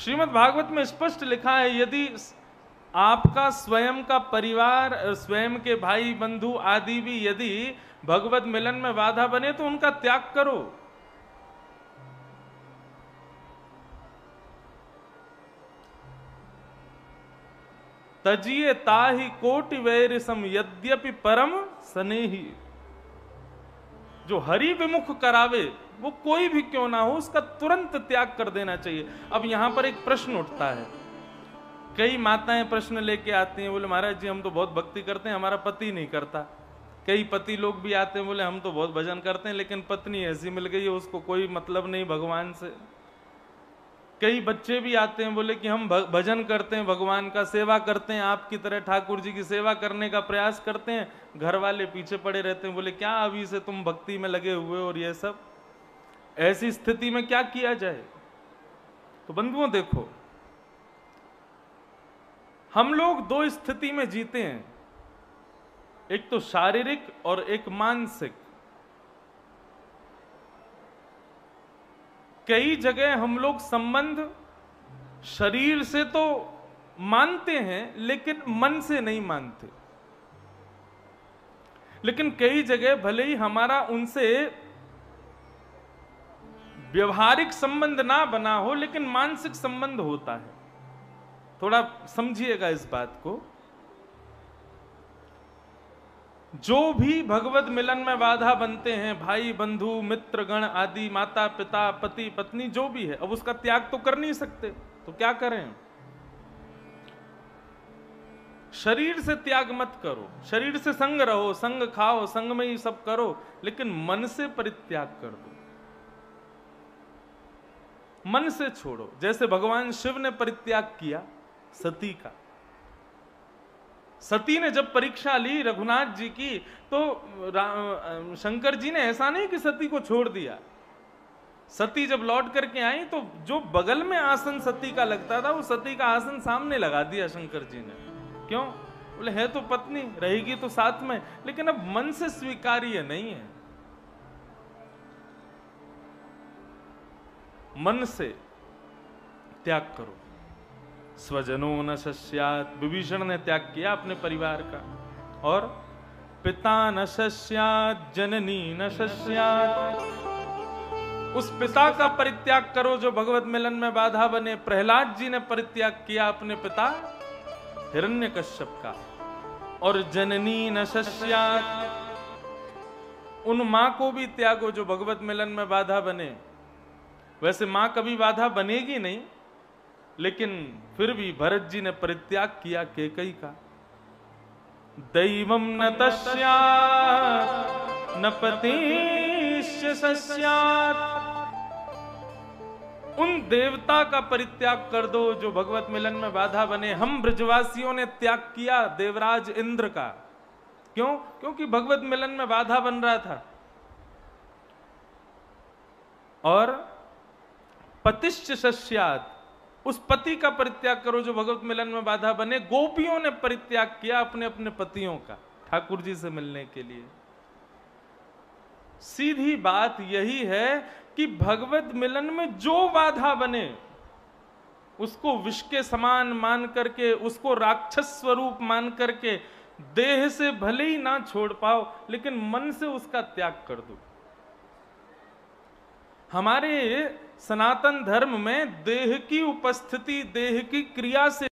श्रीमद् भागवत में स्पष्ट लिखा है, यदि आपका स्वयं का परिवार, स्वयं के भाई बंधु आदि भी यदि भगवत मिलन में बाधा बने तो उनका त्याग करो। तजिए ताहि कोटि वैरिसम यद्यपि परम स्नेही। जो हरि विमुख करावे वो कोई भी क्यों ना हो, उसका तुरंत त्याग कर देना चाहिए। अब यहां पर एक प्रश्न उठता है, कई माताएं प्रश्न लेके आती हैं, बोले महाराज जी हम तो बहुत भक्ति करते हैं, हमारा पति नहीं करता। कई पति लोग भी आते हैं, बोले हम तो बहुत भजन करते हैं लेकिन पत्नी ऐसी मिल गई है, उसको कोई मतलब नहीं भगवान से। कई बच्चे भी आते हैं, बोले कि हम भजन करते हैं, भगवान का सेवा करते हैं, आपकी तरह ठाकुर जी की सेवा करने का प्रयास करते हैं, घर वाले पीछे पड़े रहते हैं, बोले क्या अभी से तुम भक्ति में लगे हुए और ये सब। ऐसी स्थिति में क्या किया जाए? तो बंधुओं देखो, हम लोग दो स्थिति में जीते हैं, एक तो शारीरिक और एक मानसिक। कई जगह हम लोग संबंध शरीर से तो मानते हैं लेकिन मन से नहीं मानते। लेकिन कई जगह भले ही हमारा उनसे व्यवहारिक संबंध ना बना हो लेकिन मानसिक संबंध होता है। थोड़ा समझिएगा इस बात को। जो भी भगवत मिलन में बाधा बनते हैं, भाई बंधु मित्र गण आदि, माता पिता पति पत्नी जो भी है, अब उसका त्याग तो कर नहीं सकते, तो क्या करें? शरीर से त्याग मत करो, शरीर से संग रहो, संग खाओ, संग में ही सब करो, लेकिन मन से परित्याग कर दो, मन से छोड़ो। जैसे भगवान शिव ने परित्याग किया सती का। सती ने जब परीक्षा ली रघुनाथ जी की, तो शंकर जी ने ऐसा नहीं कि सती को छोड़ दिया। सती जब लौट करके आई तो जो बगल में आसन सती का लगता था, वो सती का आसन सामने लगा दिया शंकर जी ने। क्यों? बोले है तो पत्नी, रहेगी तो साथ में, लेकिन अब मन से स्वीकार्य नहीं है। मन से त्याग करो। स्वजनों न शस्यात्, विभीषण ने त्याग किया अपने परिवार का। और पिता न शस्यात् जननी न शस्यात्, उस पिता का परित्याग करो जो भगवत मिलन में बाधा बने। प्रहलाद जी ने परित्याग किया अपने पिता हिरण्यकश्यप का। और जननी न शस्यात्, उन मां को भी त्यागो जो भगवत मिलन में बाधा बने। वैसे मां कभी बाधा बनेगी नहीं, लेकिन फिर भी भरत जी ने परित्याग किया कैकेयी का। दैवम न तस्यात् न पतिश्च सस्यात्, उन देवता का परित्याग कर दो जो भगवत मिलन में बाधा बने। हम ब्रजवासियों ने त्याग किया देवराज इंद्र का। क्यों? क्योंकि भगवत मिलन में बाधा बन रहा था। और पतिश्च सस्यात्, उस पति का परित्याग करो जो भगवत मिलन में बाधा बने। गोपियों ने परित्याग किया अपने अपने पतियों का ठाकुर जी से मिलने के लिए। सीधी बात यही है कि भगवत मिलन में जो बाधा बने उसको विष के समान मान करके, उसको राक्षस स्वरूप मान करके, देह से भले ही ना छोड़ पाओ लेकिन मन से उसका त्याग कर दो। हमारे सनातन धर्म में देह की उपस्थिति, देह की क्रिया से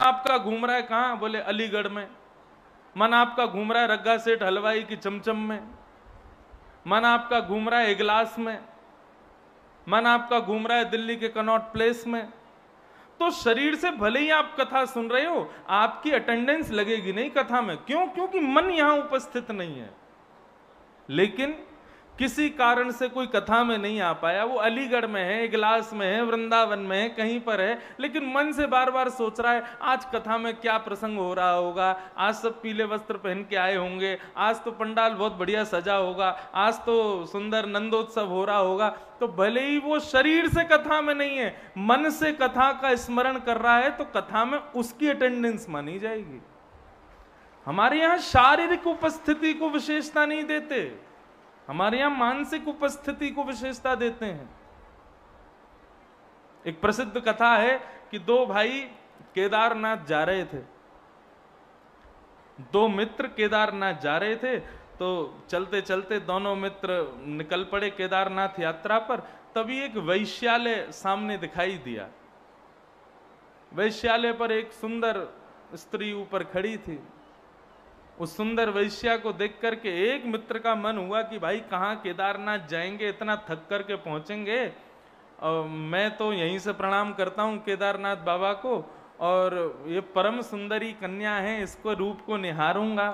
आपका घूम रहा है कहां? बोले अलीगढ़ में। मन आपका घूम रहा है रग्गा सेठ हलवाई की चमचम में। मन आपका घूम रहा है इगलास में। मन आपका घूम रहा है दिल्ली के कनॉट प्लेस में। तो शरीर से भले ही आप कथा सुन रहे हो, आपकी अटेंडेंस लगेगी नहीं कथा में। क्यों? क्योंकि मन यहां उपस्थित नहीं है। लेकिन किसी कारण से कोई कथा में नहीं आ पाया, वो अलीगढ़ में है, इगलास में है, वृंदावन में है, कहीं पर है, लेकिन मन से बार बार सोच रहा है आज कथा में क्या प्रसंग हो रहा होगा, आज सब पीले वस्त्र पहन के आए होंगे, आज तो पंडाल बहुत बढ़िया सजा होगा, आज तो सुंदर नंदोत्सव हो रहा होगा। तो भले ही वो शरीर से कथा में नहीं है, मन से कथा का स्मरण कर रहा है, तो कथा में उसकी अटेंडेंस मानी जाएगी। हमारे यहां शारीरिक उपस्थिति को विशेषता नहीं देते, हमारे यहां मानसिक उपस्थिति को विशेषता देते हैं। एक प्रसिद्ध कथा है कि दो भाई केदारनाथ जा रहे थे, दो मित्र केदारनाथ जा रहे थे, तो चलते चलते दोनों मित्र निकल पड़े केदारनाथ यात्रा पर। तभी एक वैश्यालय सामने दिखाई दिया। वैश्यालय पर एक सुंदर स्त्री ऊपर खड़ी थी। उस सुंदर वैश्या को देख करके एक मित्र का मन हुआ कि भाई कहाँ केदारनाथ जाएंगे, इतना थक करके पहुंचेंगे, और मैं तो यहीं से प्रणाम करता हूँ केदारनाथ बाबा को, और ये परम सुंदरी कन्या है, इसको रूप को निहारूंगा।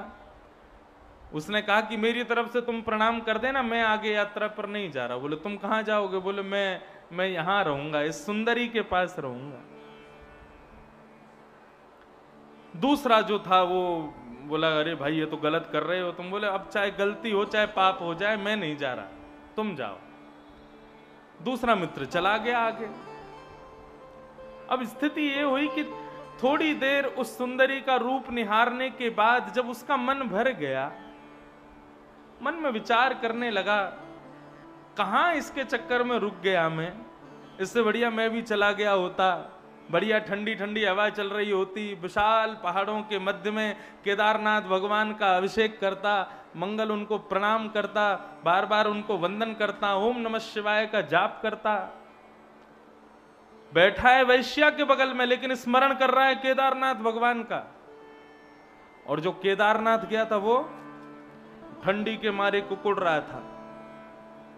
उसने कहा कि मेरी तरफ से तुम प्रणाम कर देना, मैं आगे यात्रा पर नहीं जा रहा। बोले तुम कहाँ जाओगे? बोले मैं यहां रहूंगा, इस सुंदरी के पास रहूंगा। दूसरा जो था वो बोला अरे भाई ये तो गलत कर रहे हो तुम। बोले अब चाहे गलती हो चाहे पाप हो जाए, मैं नहीं जा रहा, तुम जाओ। दूसरा मित्र चला गया आगे। अब स्थिति ये हुई कि थोड़ी देर उस सुंदरी का रूप निहारने के बाद जब उसका मन भर गया, मन में विचार करने लगा कहां इसके चक्कर में रुक गया मैं, इससे बढ़िया मैं भी चला गया होता, बढ़िया ठंडी ठंडी हवा चल रही होती, विशाल पहाड़ों के मध्य में केदारनाथ भगवान का अभिषेक करता, मंगल उनको प्रणाम करता, बार बार उनको वंदन करता, ओम नमः शिवाय का जाप करता। बैठा है वैश्या के बगल में, लेकिन स्मरण कर रहा है केदारनाथ भगवान का। और जो केदारनाथ गया था वो ठंडी के मारे कुकुड़ रहा था।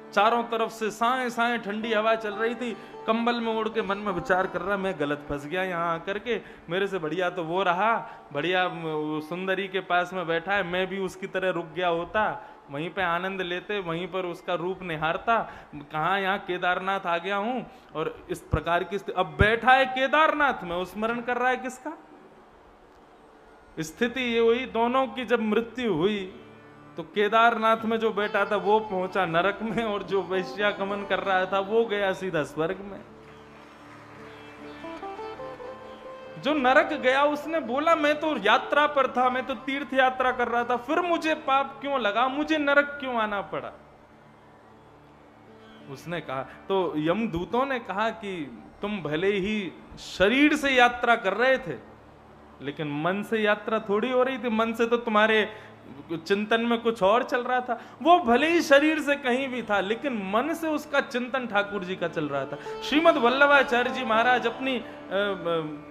चारों तरफ से साए साए ठंडी हवा चल रही थी, कंबल में ओढ़ के मन में विचार कर रहा मैं गलत फंस गया यहाँ आकर के, मेरे से बढ़िया तो वो रहा, बढ़िया सुंदरी के पास में बैठा है, मैं भी उसकी तरह रुक गया होता, वहीं पे आनंद लेते, वहीं पर उसका रूप निहारता, कहाँ यहाँ केदारनाथ आ गया हूं। और इस प्रकार की अब बैठा है केदारनाथ में, स्मरण कर रहा है किसका? स्थिति ये हुई दोनों की जब मृत्यु हुई तो केदारनाथ में जो बैठा था वो पहुंचा नरक में, और जो वैश्या गमन कर रहा था वो गया सीधा स्वर्ग में। जो नरक गया उसने बोला मैं तो यात्रा पर था, मैं तो तीर्थ यात्रा कर रहा था, फिर मुझे पाप क्यों लगा, मुझे नरक क्यों आना पड़ा? उसने कहा, तो यमदूतों ने कहा कि तुम भले ही शरीर से यात्रा कर रहे थे, लेकिन मन से यात्रा थोड़ी हो रही थी। मन से तो तुम्हारे चिंतन में कुछ और चल रहा था। वो भले ही शरीर से कहीं भी था, लेकिन मन से उसका चिंतन ठाकुर जी का चल रहा था। श्रीमद् वल्लभाचार्य जी महाराज अपनी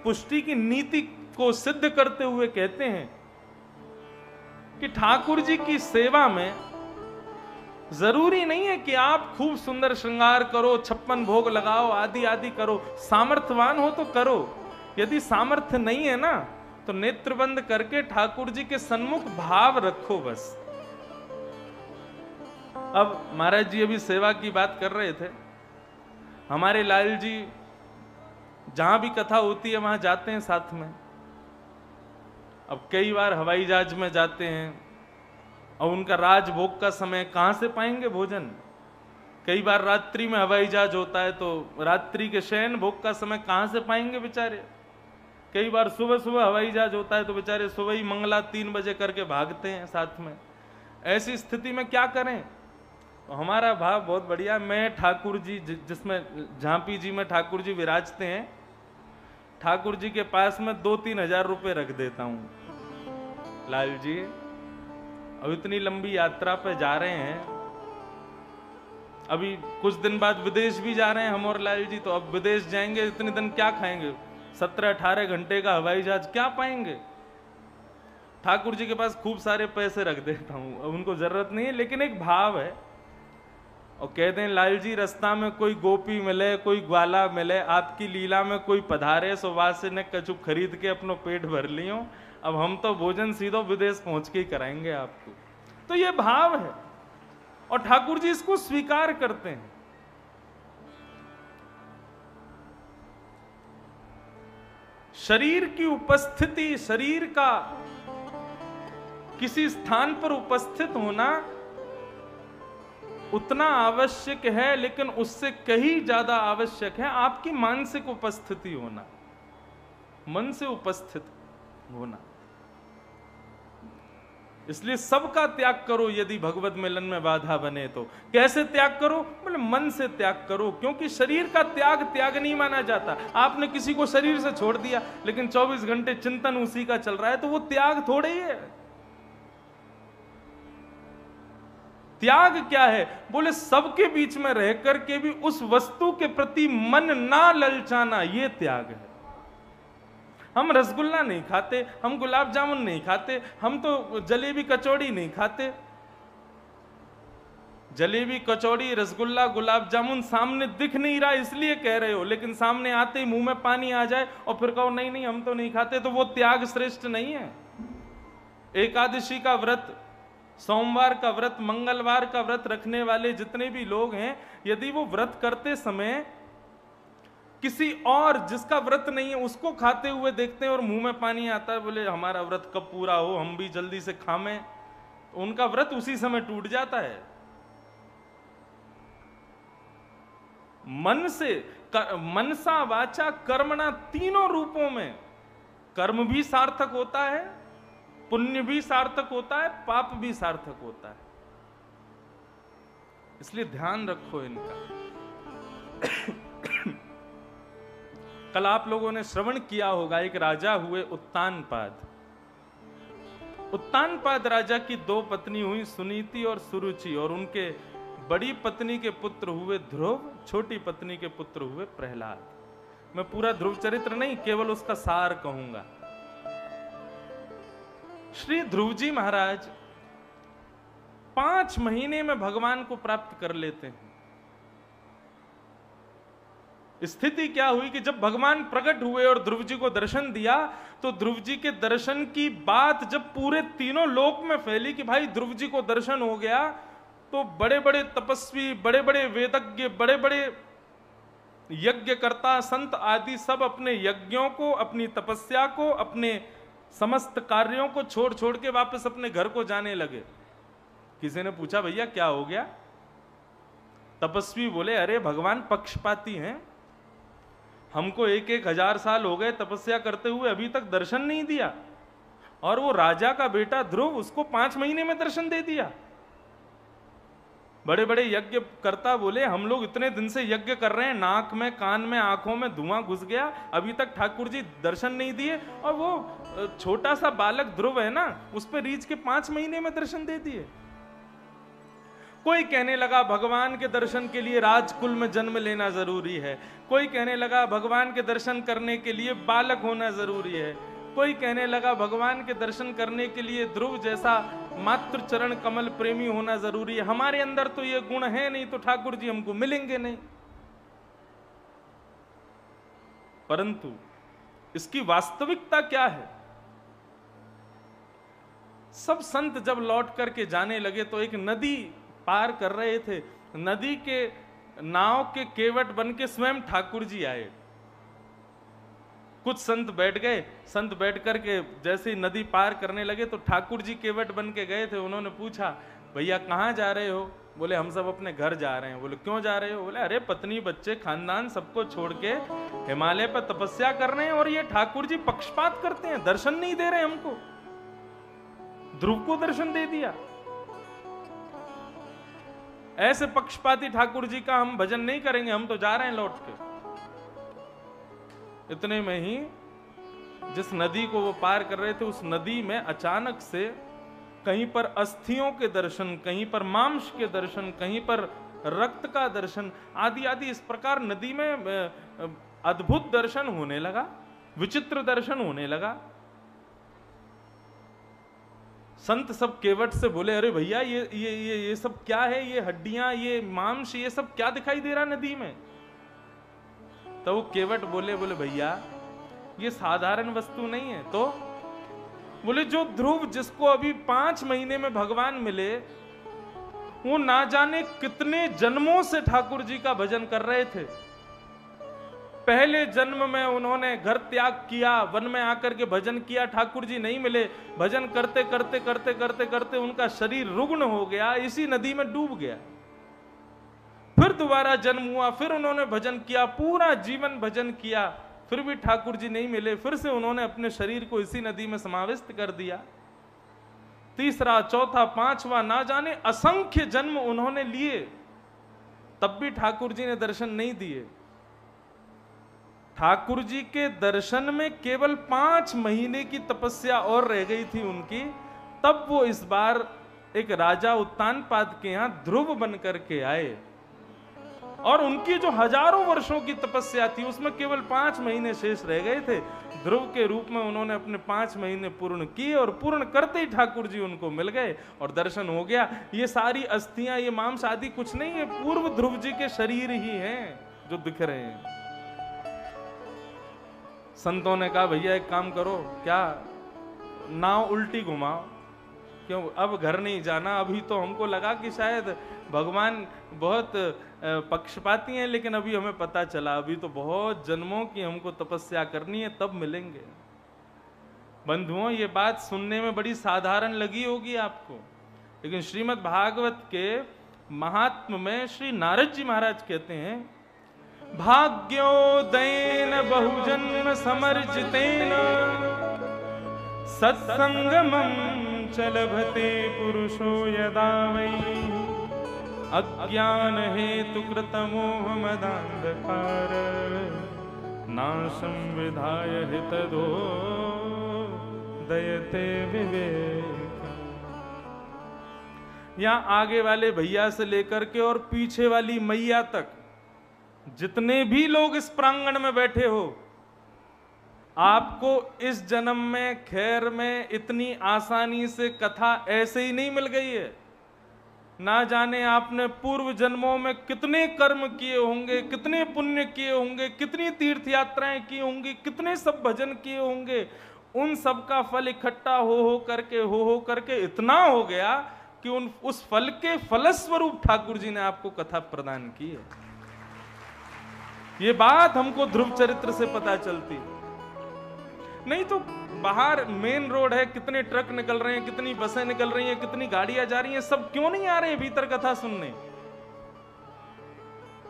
पुष्टि की नीति को सिद्ध करते हुए कहते हैं कि ठाकुर जी की सेवा में जरूरी नहीं है कि आप खूब सुंदर श्रृंगार करो, 56 भोग लगाओ, आदि आदि करो। सामर्थ्यवान हो तो करो, यदि सामर्थ्य नहीं है ना तो नेत्र बंद करके ठाकुर जी के सन्मुख भाव रखो बस। अब महाराज जी अभी सेवा की बात कर रहे थे। हमारे लाल जी जहां भी कथा होती है वहां जाते हैं साथ में। अब कई बार हवाई जहाज में जाते हैं और उनका राजभोग का समय कहां से पाएंगे भोजन। कई बार रात्रि में हवाई जहाज होता है तो रात्रि के शयन भोग का समय कहां से पाएंगे बेचारे। कई बार सुबह सुबह हवाई जहाज होता है तो बेचारे सुबह ही मंगला 3 बजे करके भागते हैं साथ में। ऐसी स्थिति में क्या करें? तो हमारा भाव बहुत बढ़िया। मैं ठाकुर जी जिसमें झांपी जी में ठाकुर जी विराजते हैं, ठाकुर जी के पास में 2-3 हजार रुपए रख देता हूं। लाल जी अब इतनी लंबी यात्रा पे जा रहे हैं, अभी कुछ दिन बाद विदेश भी जा रहे हैं हम और लाल जी, तो अब विदेश जाएंगे, इतने दिन क्या खाएंगे? 17-18 घंटे का हवाई जहाज क्या पाएंगे? ठाकुर जी के पास खूब सारे पैसे रख देता हूं, अब उनको जरूरत नहीं है, लेकिन एक भाव है। और कहते हैं लाल जी रास्ता में कोई गोपी मिले, कोई ग्वाला मिले, आपकी लीला में कोई पधारे, सो वासे ने कछु खरीद के अपनो पेट भर लियो, अब हम तो भोजन सीधो विदेश पहुंच के ही कराएंगे आपको। तो ये भाव है। और ठाकुर जी इसको स्वीकार करते हैं। शरीर की उपस्थिति, शरीर का किसी स्थान पर उपस्थित होना उतना आवश्यक है, लेकिन उससे कहीं ज्यादा आवश्यक है आपकी मानसिक उपस्थिति होना, मन से उपस्थित होना। इसलिए सबका त्याग करो यदि भगवत मिलन में बाधा बने तो। कैसे त्याग करो? बोले मन से त्याग करो, क्योंकि शरीर का त्याग त्याग नहीं माना जाता। आपने किसी को शरीर से छोड़ दिया लेकिन 24 घंटे चिंतन उसी का चल रहा है, तो वो त्याग थोड़े ही है। त्याग क्या है? बोले सबके बीच में रह करके भी उस वस्तु के प्रति मन ना ललचाना, ये त्याग है। हम रसगुल्ला नहीं खाते, हम गुलाब जामुन नहीं खाते, हम तो जलेबी कचौड़ी नहीं खाते। जलेबी कचौड़ी रसगुल्ला गुलाब जामुन सामने दिख नहीं रहा इसलिए कह रहे हो, लेकिन सामने आते ही मुंह में पानी आ जाए और फिर कहो नहीं नहीं हम तो नहीं खाते, तो वो त्याग श्रेष्ठ नहीं है। एकादशी का व्रत, सोमवार का व्रत, मंगलवार का व्रत रखने वाले जितने भी लोग हैं, यदि वो व्रत करते समय किसी और जिसका व्रत नहीं है उसको खाते हुए देखते हैं और मुंह में पानी आता है, बोले हमारा व्रत कब पूरा हो, हम भी जल्दी से खामें, तो उनका व्रत उसी समय टूट जाता है। मन से, मनसा वाचा कर्मणा, तीनों रूपों में कर्म भी सार्थक होता है, पुण्य भी सार्थक होता है, पाप भी सार्थक होता है। इसलिए ध्यान रखो इनका। कल आप लोगों ने श्रवण किया होगा, एक राजा हुए उत्तानपाद। उत्तानपाद राजा की 2 पत्नी हुई, सुनीति और सुरुचि, और उनके बड़ी पत्नी के पुत्र हुए ध्रुव, छोटी पत्नी के पुत्र हुए प्रहलाद। मैं पूरा ध्रुव चरित्र नहीं, केवल उसका सार कहूंगा। श्री ध्रुव जी महाराज 5 महीने में भगवान को प्राप्त कर लेते हैं। स्थिति क्या हुई कि जब भगवान प्रकट हुए और ध्रुव जी को दर्शन दिया, तो ध्रुव जी के दर्शन की बात जब पूरे तीनों लोक में फैली कि भाई ध्रुव जी को दर्शन हो गया, तो बड़े बड़े तपस्वी, बड़े बड़े वेदज्ञ, बड़े बड़े यज्ञकर्ता, संत आदि सब अपने यज्ञों को, अपनी तपस्या को, अपने समस्त कार्यों को छोड़ छोड़ के वापस अपने घर को जाने लगे। किसी ने पूछा भैया क्या हो गया? तपस्वी बोले अरे भगवान पक्षपाती हैं, हमको 1,000 साल हो गए तपस्या करते हुए, अभी तक दर्शन नहीं दिया, और वो राजा का बेटा ध्रुव, उसको 5 महीने में दर्शन दे दिया। बड़े बड़े यज्ञ करता बोले हम लोग इतने दिन से यज्ञ कर रहे हैं, नाक में, कान में, आंखों में धुआं घुस गया, अभी तक ठाकुर जी दर्शन नहीं दिए, और वो छोटा सा बालक ध्रुव है ना, उस पर रीछ के 5 महीने में दर्शन दे दिए। कोई कहने लगा भगवान के दर्शन के लिए राजकुल में जन्म लेना जरूरी है, कोई कहने लगा भगवान के दर्शन करने के लिए बालक होना जरूरी है, कोई कहने लगा भगवान के दर्शन करने के लिए ध्रुव जैसा मातृ चरण कमल प्रेमी होना जरूरी है। हमारे अंदर तो ये गुण है नहीं, तो ठाकुर जी हमको मिलेंगे नहीं। परंतु इसकी वास्तविकता क्या है? सब संत जब लौट करके जाने लगे तो एक नदी पार कर रहे थे, नदी के नाव के केवट बन के स्वयं ठाकुर जी आए। कुछ संत बैठ गए, संत बैठ करके जैसे ही नदी पार करने लगे तो ठाकुर जी केवट बन के गए थे। उन्होंने पूछा भैया कहाँ जा रहे हो? बोले हम सब अपने घर जा रहे हैं। बोले क्यों जा रहे हो? बोले अरे पत्नी बच्चे खानदान सबको छोड़ के हिमालय पर तपस्या कर रहे हैं, और ये ठाकुर जी पक्षपात करते हैं, दर्शन नहीं दे रहे हमको। ध्रुव को दर्शन दे दिया। ऐसे पक्षपाती ठाकुर जी का हम भजन नहीं करेंगे, हम तो जा रहे हैं लौट के। इतने में ही जिस नदी को वो पार कर रहे थे, उस नदी में अचानक से कहीं पर अस्थियों के दर्शन, कहीं पर मांस के दर्शन, कहीं पर रक्त का दर्शन, आदि आदि इस प्रकार नदी में अद्भुत दर्शन होने लगा, विचित्र दर्शन होने लगा। संत सब केवट से बोले अरे भैया ये सब क्या है? ये हड्डियां, ये मांस, ये सब क्या दिखाई दे रहा नदी में? तो वो केवट बोले भैया ये साधारण वस्तु नहीं है। तो बोले जो ध्रुव जिसको अभी 5 महीने में भगवान मिले, वो ना जाने कितने जन्मों से ठाकुर जी का भजन कर रहे थे। पहले जन्म में उन्होंने घर त्याग किया, वन में आकर के भजन किया, ठाकुर जी नहीं मिले, भजन करते करते करते करते करते उनका शरीर रुग्ण हो गया, इसी नदी में डूब गया। फिर दोबारा जन्म हुआ, फिर उन्होंने भजन किया, पूरा जीवन भजन किया, फिर भी ठाकुर जी नहीं मिले। फिर से उन्होंने अपने शरीर को इसी नदी में समाविष्ट कर दिया। तीसरा, चौथा, पांचवा, ना जाने असंख्य जन्म उन्होंने लिए, तब भी ठाकुर जी ने दर्शन नहीं दिए। ठाकुर जी के दर्शन में केवल 5 महीने की तपस्या और रह गई थी उनकी, तब वो इस बार एक राजा उत्तानपाद के यहां ध्रुव बन करके आए, और उनकी जो हजारों वर्षों की तपस्या थी उसमें केवल 5 महीने शेष रह गए थे। ध्रुव के रूप में उन्होंने अपने 5 महीने पूर्ण किए, और पूर्ण करते ही ठाकुर जी उनको मिल गए और दर्शन हो गया। ये सारी अस्थियां, ये मांस आदि कुछ नहीं है, पूर्व ध्रुव जी के शरीर ही हैं जो दिख रहे हैं। संतों ने कहा, भैया एक काम करो, क्या नाव उल्टी घुमाओ, क्यों अब घर नहीं जाना। अभी तो हमको लगा कि शायद भगवान बहुत पक्षपाती हैं, लेकिन अभी हमें पता चला अभी तो बहुत जन्मों की हमको तपस्या करनी है, तब मिलेंगे। बंधुओं, ये बात सुनने में बड़ी साधारण लगी होगी आपको, लेकिन श्रीमद् भागवत के महात्म्य में श्री नारद जी महाराज कहते हैं, भाग्योदयेन बहुजन्म समर्जितेन सत्संगमं च लभते पुरुषो यदा वै अज्ञान हेतु कृतमोह मदान्धकार नाशं विधाय हितदो दयते विवेक। यहाँ आगे वाले भैया से लेकर के और पीछे वाली मैया तक जितने भी लोग इस प्रांगण में बैठे हो, आपको इस जन्म में खैर में इतनी आसानी से कथा ऐसे ही नहीं मिल गई है। ना जाने आपने पूर्व जन्मों में कितने कर्म किए होंगे, कितने पुण्य किए होंगे, कितनी तीर्थ यात्राएं की होंगी, कितने सब भजन किए होंगे, उन सब का फल इकट्ठा हो करके इतना हो गया कि उस फल के फलस्वरूप ठाकुर जी ने आपको कथा प्रदान की है। ये बात हमको ध्रुव चरित्र से पता चलती, नहीं तो बाहर मेन रोड है, कितने ट्रक निकल रहे हैं, कितनी बसें निकल रही हैं, कितनी गाड़ियां जा रही हैं, सब क्यों नहीं आ रहे हैं भीतर कथा सुनने?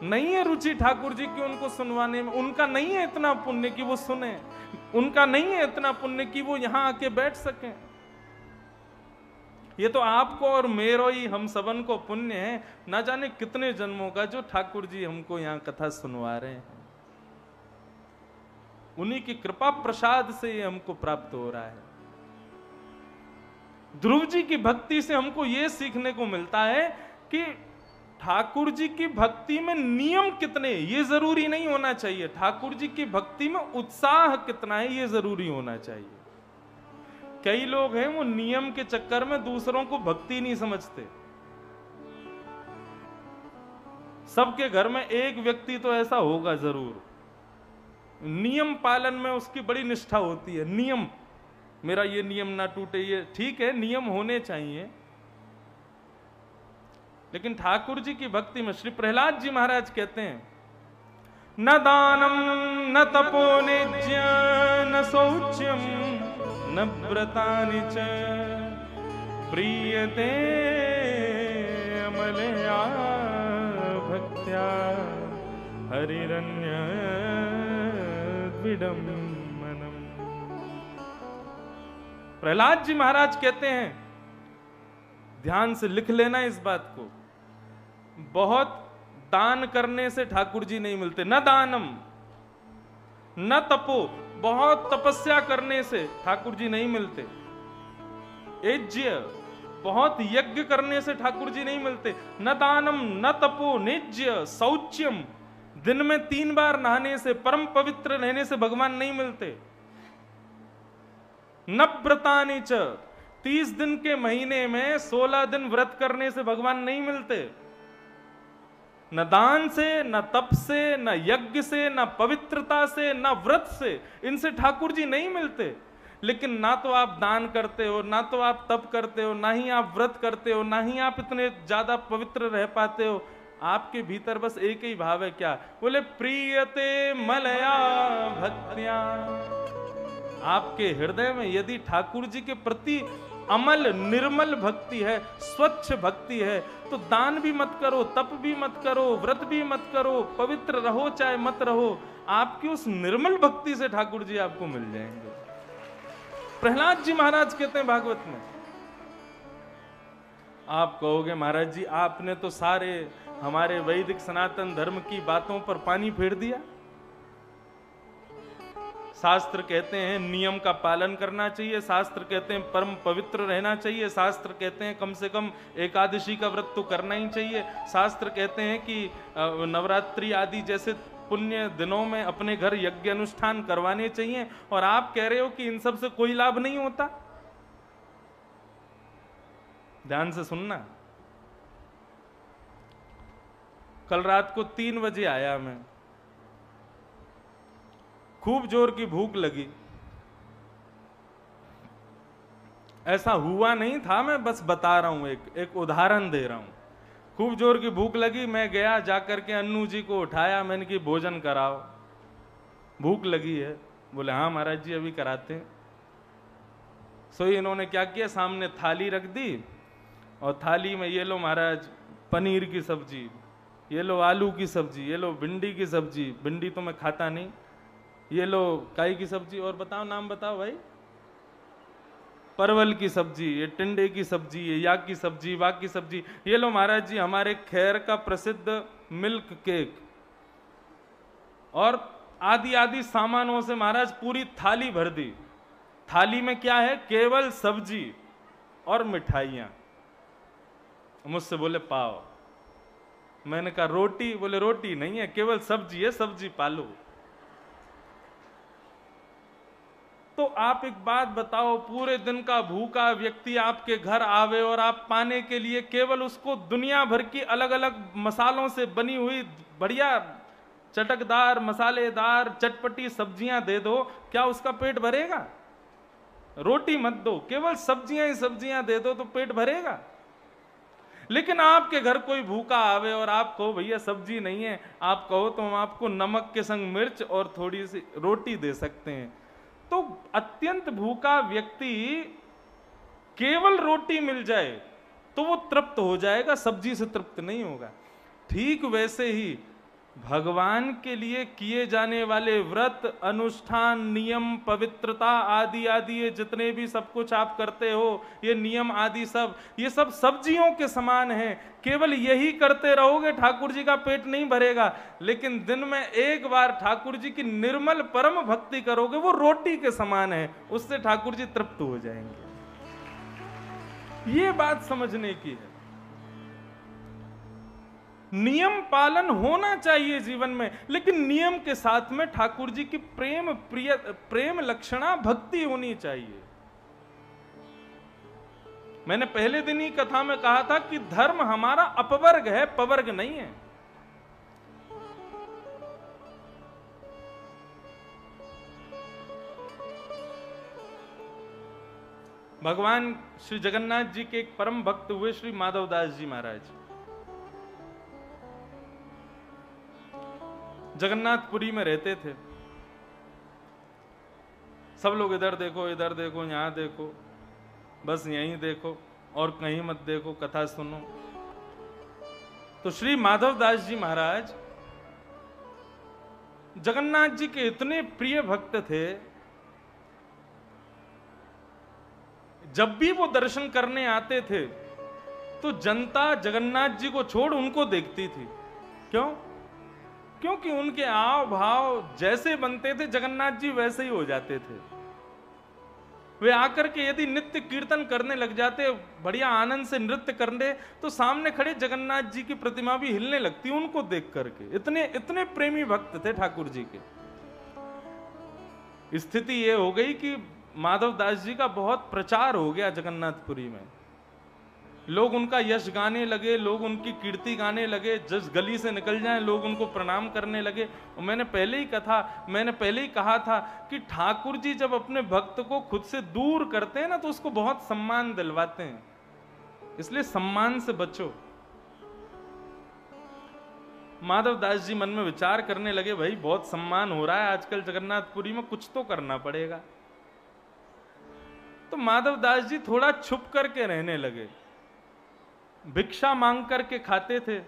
नहीं है रुचि ठाकुर जी की उनको सुनवाने में, उनका नहीं है इतना पुण्य कि वो सुने, उनका नहीं है इतना पुण्य कि वो यहां आके बैठ सके। ये तो आपको और मेरो ही, हम सबन को पुण्य है, ना जाने कितने जन्मों का जो ठाकुर जी हमको यहां कथा सुनवा रहे हैं। उन्हीं की कृपा प्रसाद से ये हमको प्राप्त हो रहा है। ध्रुव जी की भक्ति से हमको ये सीखने को मिलता है कि ठाकुर जी की भक्ति में नियम कितने, ये जरूरी नहीं होना चाहिए। ठाकुर जी की भक्ति में उत्साह कितना है, ये जरूरी होना चाहिए। कई लोग हैं वो नियम के चक्कर में दूसरों को भक्ति नहीं समझते। सबके घर में एक व्यक्ति तो ऐसा होगा जरूर, नियम पालन में उसकी बड़ी निष्ठा होती है। नियम, मेरा ये नियम ना टूटे, ये ठीक है, नियम होने चाहिए। लेकिन ठाकुर जी की भक्ति में श्री प्रहलाद जी महाराज कहते हैं, न दानम न तपोनिज्य न शौच्यम न व्रतानि च प्रीयते अमलया भक्त्या हरिरन्य विडम्बनम। प्रहलाद जी महाराज कहते हैं, ध्यान से लिख लेना इस बात को, बहुत दान करने से ठाकुर जी नहीं मिलते। न दानम न तपो, बहुत तपस्या करने से ठाकुर जी नहीं मिलते। यज्ञ, बहुत यज्ञ करने से ठाकुर जी नहीं मिलते। न दानम न तपो निज्य शौच्यम, दिन में 3 बार नहाने से, परम पवित्र रहने से भगवान नहीं मिलते। न व्रतानि च, 30 दिन के महीने में 16 दिन व्रत करने से भगवान नहीं मिलते। न दान से, न तप से, न यज्ञ से, न पवित्रता से, न व्रत से, इनसे ठाकुर जी नहीं मिलते। लेकिन ना तो आप दान करते हो, ना तो आप तप करते हो, ना ही आप व्रत करते हो, ना ही आप इतने ज्यादा पवित्र रह पाते हो। आपके भीतर बस एक ही भाव है, क्या? बोले प्रियते मलया भक्त्या। आपके हृदय में यदि ठाकुर जी के प्रति अमल निर्मल भक्ति है, स्वच्छ भक्ति है, तो दान भी मत करो, तप भी मत करो, व्रत भी मत करो, पवित्र रहो चाहे मत रहो, आपकी उस निर्मल भक्ति से ठाकुर जी आपको मिल जाएंगे। प्रहलाद जी महाराज कहते हैं भागवत में, आप कहोगे महाराज जी आपने तो सारे हमारे वैदिक सनातन धर्म की बातों पर पानी फेर दिया। शास्त्र कहते हैं नियम का पालन करना चाहिए, शास्त्र कहते हैं परम पवित्र रहना चाहिए, शास्त्र कहते हैं कम से कम एकादशी का व्रत तो करना ही चाहिए, शास्त्र कहते हैं कि नवरात्रि आदि जैसे पुण्य दिनों में अपने घर यज्ञ अनुष्ठान करवाने चाहिए, और आप कह रहे हो कि इन सब से कोई लाभ नहीं होता। ध्यान से सुनना। कल रात को 3 बजे आया मैं, खूब जोर की भूख लगी। ऐसा हुआ नहीं था, मैं बस बता रहा हूं, एक उदाहरण दे रहा हूं। खूब जोर की भूख लगी, मैं गया जाकर के अन्नू जी को उठाया, मैंने कि भोजन कराओ, भूख लगी है। बोले हाँ महाराज जी अभी कराते हैं। सो इन्होंने क्या किया, सामने थाली रख दी, और थाली में ये लो महाराज पनीर की सब्जी, ये लो आलू की सब्जी, ये लो भिंडी की सब्जी, भिंडी तो मैं खाता नहीं, ये लो काई की सब्जी, और बताओ नाम बताओ भाई, परवल की सब्जी, ये टिंडे की सब्जी, ये याक की सब्जी, वाक की सब्जी, ये लो महाराज जी हमारे खैर का प्रसिद्ध मिल्क केक, और आदि आदि सामानों से महाराज पूरी थाली भर दी। थाली में क्या है, केवल सब्जी और मिठाइयां। मुझसे बोले पाव, मैंने कहा रोटी, बोले रोटी नहीं है, केवल सब्जी है, सब्जी पालो। तो आप एक बात बताओ, पूरे दिन का भूखा व्यक्ति आपके घर आवे और आप पाने के लिए केवल उसको दुनिया भर की अलग अलग मसालों से बनी हुई बढ़िया चटकदार मसालेदार चटपटी सब्जियां दे दो, क्या उसका पेट भरेगा? रोटी मत दो, केवल सब्जियां ही सब्जियां दे दो तो पेट भरेगा। लेकिन आपके घर कोई भूखा आवे और आप कहो भैया सब्जी नहीं है, आप कहो तो हम आपको नमक के संग मिर्च और थोड़ी सी रोटी दे सकते हैं। तो अत्यंत भूखा व्यक्ति केवल रोटी मिल जाए तो वो तृप्त हो जाएगा, सब्जी से तृप्त नहीं होगा। ठीक वैसे ही भगवान के लिए किए जाने वाले व्रत अनुष्ठान नियम पवित्रता आदि आदि ये जितने भी सब कुछ आप करते हो, ये नियम आदि सब, ये सब सब्जियों के समान है। केवल यही करते रहोगे ठाकुर जी का पेट नहीं भरेगा, लेकिन दिन में एक बार ठाकुर जी की निर्मल परम भक्ति करोगे, वो रोटी के समान है, उससे ठाकुर जी तृप्त हो जाएंगे। ये बात समझने की है। नियम पालन होना चाहिए जीवन में, लेकिन नियम के साथ में ठाकुर जी की प्रेम लक्षणा भक्ति होनी चाहिए। मैंने पहले दिन ही कथा में कहा था कि धर्म हमारा अपवर्ग है, पवर्ग नहीं है। भगवान श्री जगन्नाथ जी के एक परम भक्त हुए श्री माधवदास जी महाराज। जगन्नाथपुरी में रहते थे। सब लोग इधर देखो इधर देखो यहां देखो, बस यहीं देखो और कहीं मत देखो, कथा सुनो। तो श्री माधवदास जी महाराज जगन्नाथ जी के इतने प्रिय भक्त थे, जब भी वो दर्शन करने आते थे तो जनता जगन्नाथ जी को छोड़ उनको देखती थी। क्यों? क्योंकि उनके आव भाव जैसे बनते थे जगन्नाथ जी वैसे ही हो जाते थे। वे आकर के यदि नित्य कीर्तन करने लग जाते, बढ़िया आनंद से नृत्य करने, तो सामने खड़े जगन्नाथ जी की प्रतिमा भी हिलने लगती उनको देख करके। इतने इतने प्रेमी भक्त थे ठाकुर जी के। स्थिति ये हो गई कि माधवदास जी का बहुत प्रचार हो गया जगन्नाथपुरी में। लोग उनका यश गाने लगे, लोग उनकी कीर्ति गाने लगे, जिस गली से निकल जाएं लोग उनको प्रणाम करने लगे। और मैंने पहले ही कहा था कि ठाकुर जी जब अपने भक्त को खुद से दूर करते हैं ना तो उसको बहुत सम्मान दिलवाते हैं, इसलिए सम्मान से बचो। माधव दास जी मन में विचार करने लगे, भाई बहुत सम्मान हो रहा है आजकल जगन्नाथपुरी में, कुछ तो करना पड़ेगा। तो माधव दास जी थोड़ा छुप करके रहने लगे, भिक्षा मांग करके खाते थे।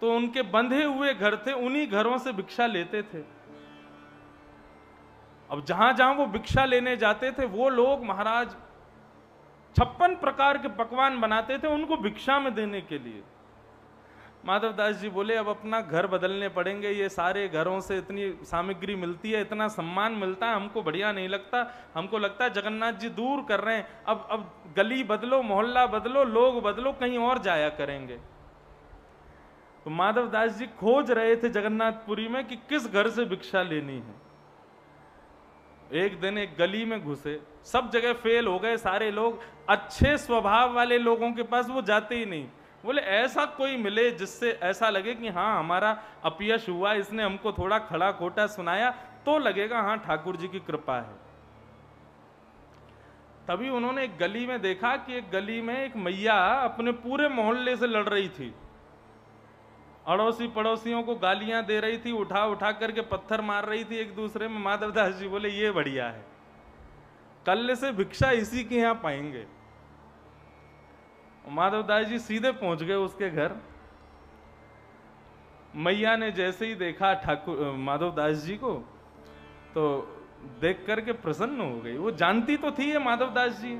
तो उनके बंधे हुए घर थे, उन्हीं घरों से भिक्षा लेते थे। अब जहां जहां वो भिक्षा लेने जाते थे वो लोग महाराज 56 प्रकार के पकवान बनाते थे उनको भिक्षा में देने के लिए। माधव दास जी बोले अब अपना घर बदलने पड़ेंगे, ये सारे घरों से इतनी सामग्री मिलती है, इतना सम्मान मिलता है, हमको बढ़िया नहीं लगता। हमको लगता है जगन्नाथ जी दूर कर रहे हैं, अब गली बदलो, मोहल्ला बदलो, लोग बदलो, कहीं और जाया करेंगे। तो माधव दास जी खोज रहे थे जगन्नाथपुरी में कि किस घर से भिक्षा लेनी है। एक दिन एक गली में घुसे, सब जगह फेल हो गए सारे लोग, अच्छे स्वभाव वाले लोगों के पास वो जाते ही नहीं। बोले ऐसा कोई मिले जिससे ऐसा लगे कि हाँ हमारा अपयश हुआ, इसने हमको थोड़ा खड़ा खोटा सुनाया तो लगेगा हाँ ठाकुर जी की कृपा है। तभी उन्होंने एक गली में देखा कि एक गली में एक मैया अपने पूरे मोहल्ले से लड़ रही थी, अड़ोसी पड़ोसियों को गालियां दे रही थी, उठा उठा करके पत्थर मार रही थी एक दूसरे में। माधव दास जी बोले ये बढ़िया है, कल से भिक्षा इसी के यहां पाएंगे। माधव दास जी सीधे पहुंच गए उसके घर। मैया ने जैसे ही देखा ठाकुर माधव दास जी को तो देख करके प्रसन्न हो गई। वो जानती तो थी ये माधव दास जी।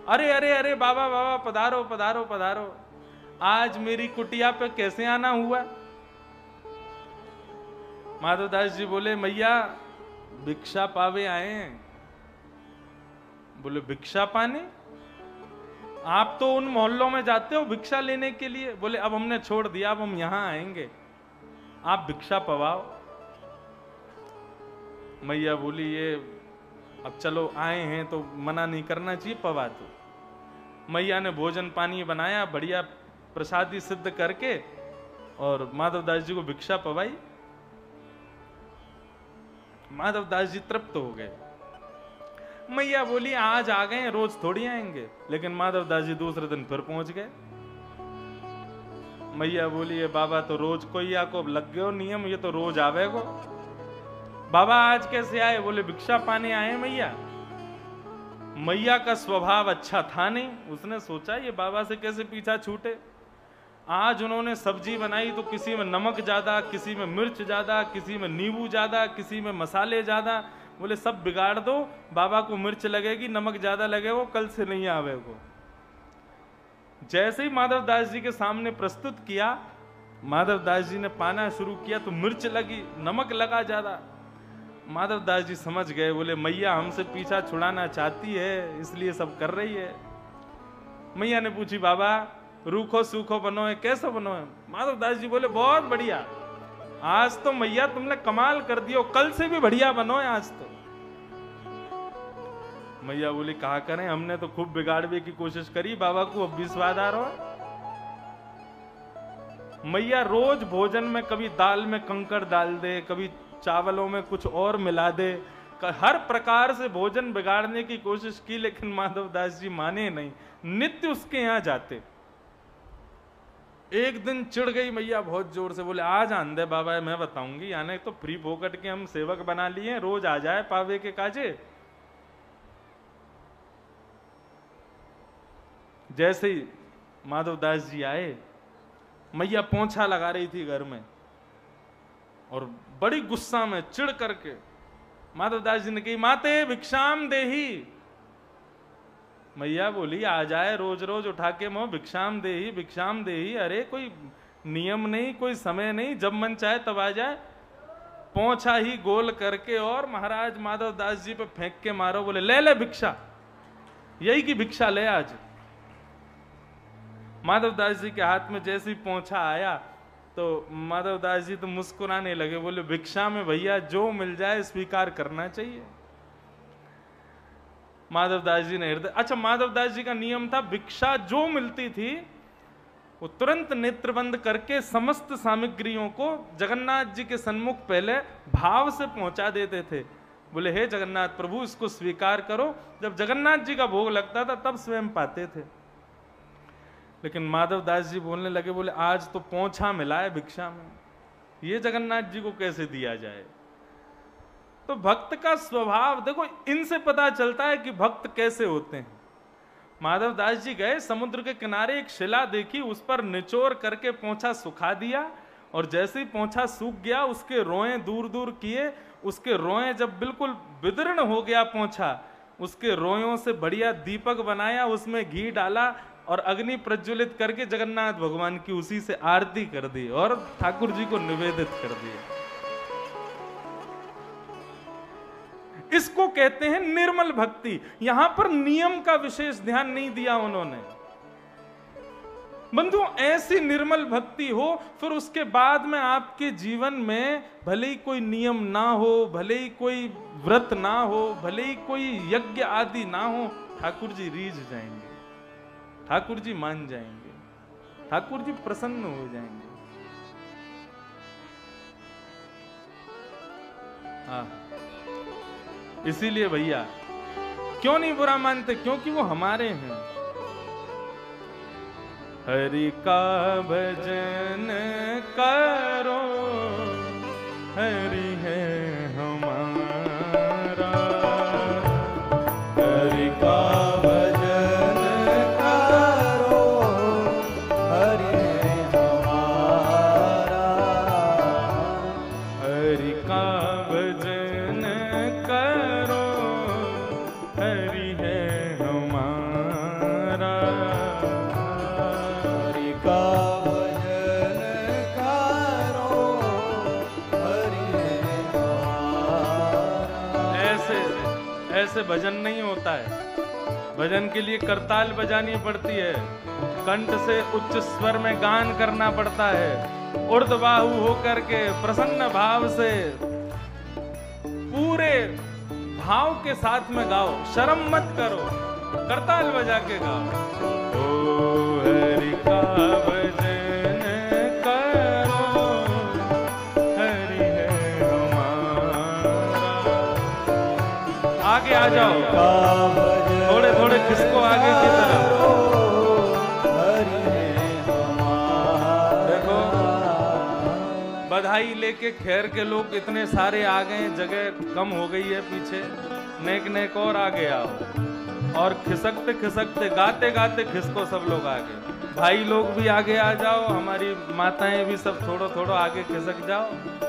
अरे अरे अरे बाबा बाबा पधारो पधारो पधारो, आज मेरी कुटिया पे कैसे आना हुआ? माधव दास जी बोले मैया भिक्षा पावे आए हैं। बोले भिक्षा पाने? आप तो उन मोहल्लों में जाते हो भिक्षा लेने के लिए। बोले अब हमने छोड़ दिया, अब हम यहां आएंगे, आप भिक्षा पवाओ। मैया बोली ये अब चलो आए हैं तो मना नहीं करना चाहिए, पवा दो। मैया ने भोजन पानी बनाया, बढ़िया प्रसादी सिद्ध करके और माधव दास जी को भिक्षा पवाई। माधव दास जी तृप्त हो गए। मैया बोली आज आ गए, रोज थोड़ी आएंगे। लेकिन माधव दास जी दूसरे दिन फिर पहुंच गए। मैया बोली ये बाबा तो रोज कोई आको लग गयो नियम, ये तो रोज आवेगो। बाबा आज कैसे आए? बोले भिक्षा पाने आए मैया। मैया का स्वभाव अच्छा था नहीं, उसने सोचा ये बाबा से कैसे पीछा छूटे। आज उन्होंने सब्जी बनाई तो किसी में नमक ज्यादा, किसी में मिर्च ज्यादा, किसी में नींबू ज्यादा, किसी में मसाले ज्यादा। बोले सब बिगाड़ दो, बाबा को मिर्च लगेगी, नमक ज्यादा लगेगा, कल से नहीं आवेगो। जैसे ही माधव दास जी के सामने प्रस्तुत किया, माधव दास जी ने पाना शुरू किया तो मिर्च लगी, नमक लगा ज्यादा। माधव दास जी समझ गए, बोले मैया हमसे पीछा छुड़ाना चाहती है इसलिए सब कर रही है। मैया ने पूछी बाबा रूखो सूखो बनो है, कैसे बनो है? माधव दास जी बोले बहुत बढ़िया, आज तो मैया तुमने कमाल कर दियो, कल से भी बढ़िया बनो है आज तो। मैया बोली कहा करें, हमने तो खूब बिगाड़ने की कोशिश करी, बाबा को अब भी स्वाद आ रहा है। मैया रोज भोजन में कभी दाल में कंकड़ डाल दे, कभी चावलों में कुछ और मिला दे, हर प्रकार से भोजन बिगाड़ने की कोशिश की, लेकिन माधव दास जी माने नहीं, नित्य उसके यहां जाते। एक दिन चिढ़ गई मैया बहुत जोर से, बोले आज आंदे बाबा मैं बताऊंगी, यानी तो फ्री फोकट के हम सेवक बना लिए, रोज आ जाए पावे के काजे। जैसे ही माधव दास जी आए, मैया पोंछा लगा रही थी घर में और बड़ी गुस्सा में चिढ़ करके माधव दास जी ने कही माते भिक्षाम देही। मैया बोली आ जाए रोज रोज उठा के मोह भिक्षाम देही भिक्षाम देही। अरे कोई नियम नहीं, कोई समय नहीं, जब मन चाहे तब आ जाए। पोंछा ही गोल करके और महाराज माधव दास जी पे फेंक के मारो। बोले ले ले भिक्षा, यही की भिक्षा ले आज। माधव दास जी के हाथ में जैसे ही पोंछा आया तो माधव दास जी तो मुस्कुराने लगे, बोले भिक्षा में भैया जो मिल जाए स्वीकार करना चाहिए। माधवदास जी ने हृदय, अच्छा माधवदास जी का नियम था भिक्षा जो मिलती थी वो तुरंत नेत्रबंद करके समस्त सामग्रियों को जगन्नाथ जी के सन्मुख पहले भाव से पहुंचा देते थे। बोले हे जगन्नाथ प्रभु इसको स्वीकार करो। जब जगन्नाथ जी का भोग लगता था तब स्वयं पाते थे। लेकिन माधवदास जी बोलने लगे, बोले आज तो पोंछा मिला है भिक्षा में, ये जगन्नाथ जी को कैसे दिया जाए। तो भक्त का स्वभाव देखो, इनसे पता चलता है कि भक्त कैसे होते हैं। माधवदास जी गए समुद्र के किनारे, एक शिला देखी, उस पर निचोड़ करके पोंछा सुखा दिया, और जैसे ही पोंछा सूख गया उसके रोए दूर दूर किए। उसके रोए जब बिल्कुल विदीर्ण हो गया पोंछा, उसके रोयों से बढ़िया दीपक बनाया, उसमें घी डाला और अग्नि प्रज्वलित करके जगन्नाथ भगवान की उसी से आरती कर दी और ठाकुर जी को निवेदित कर दिया। इसको कहते हैं निर्मल भक्ति। यहां पर नियम का विशेष ध्यान नहीं दिया उन्होंने। बंधु ऐसी निर्मल भक्ति हो, फिर उसके बाद में आपके जीवन में भले ही कोई नियम ना हो, भले ही कोई व्रत ना हो, भले ही कोई यज्ञ आदि ना हो, ठाकुर जी रीझ जाएंगे, ठाकुर जी मान जाएंगे, ठाकुर जी प्रसन्न हो जाएंगे। हाँ, इसीलिए भैया क्यों नहीं बुरा मानते, क्योंकि वो हमारे हैं। हरि का भजन करो, हरि है हमारा, हरि का भजन करो, हरि है हमारा, हरि का भजन करो, हरि है हमारा, हरि का भजन करो, हरि है हमारा। ऐसे भजन नहीं होता है। भजन के लिए करताल बजानी पड़ती है, कंठ से उच्च स्वर में गान करना पड़ता है, ऊर्ध्वबाहु होकर के प्रसन्न भाव से पूरे भाव के साथ में गाओ, शर्म मत करो, करताल बजा के गाओ। ओ हरि का भजन करो, हरि है हमारा। आगे आ जाओ, थोड़े थोड़े खिसको आगे की तरफ। देखो बधाई लेके खैर के लोग इतने सारे आ गए, जगह कम हो गई है पीछे, नेक नेक और आगे आओ, और खिसकते खिसकते गाते गाते खिसको सब लोग आगे। भाई लोग भी आगे आ जाओ, हमारी माताएं भी सब थोड़ा थोड़ा आगे खिसक जाओ,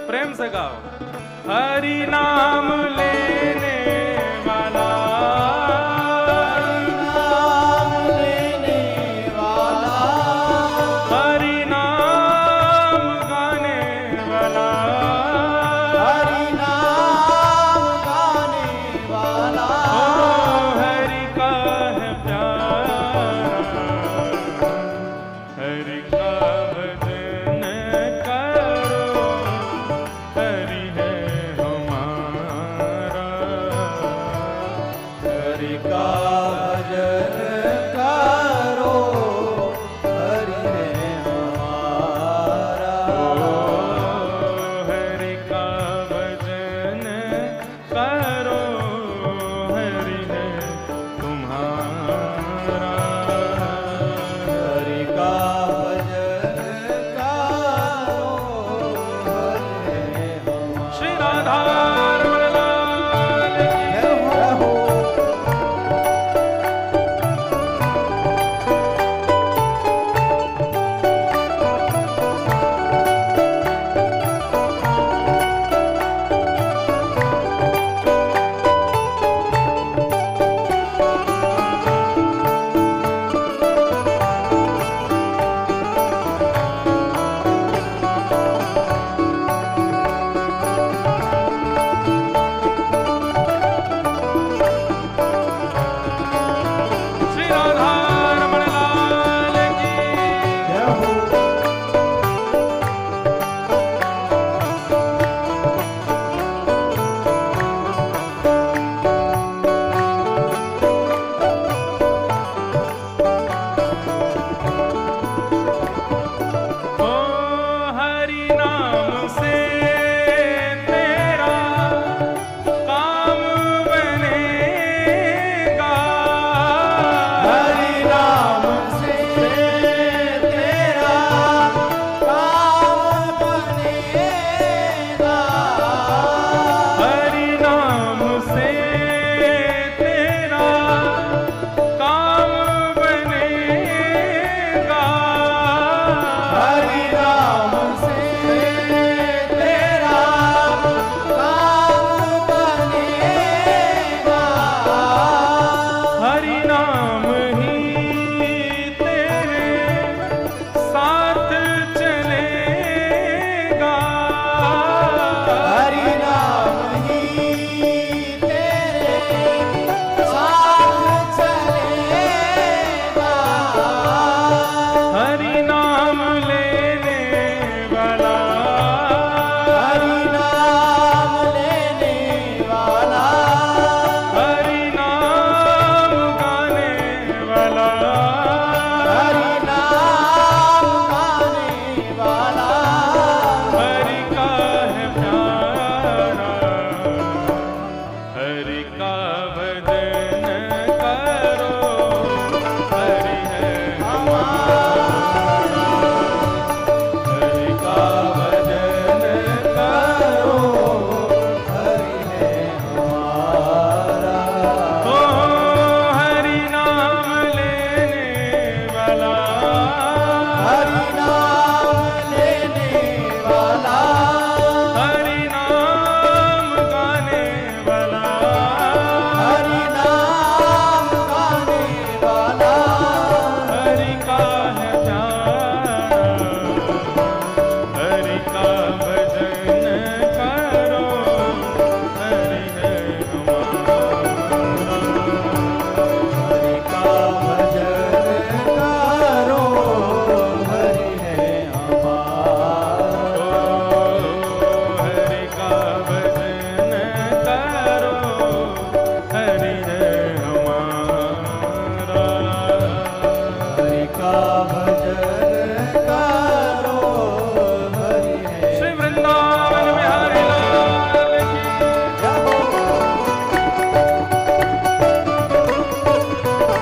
प्रेम से गाओ। हरि नाम लेने वाला, हरि नाम लेने वाला, हरि नाम गाने वाला, हरि नाम गाने वाला, ओ हरि का है प्यारा, हरि का भजन करो, हरि है हमारा।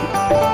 है।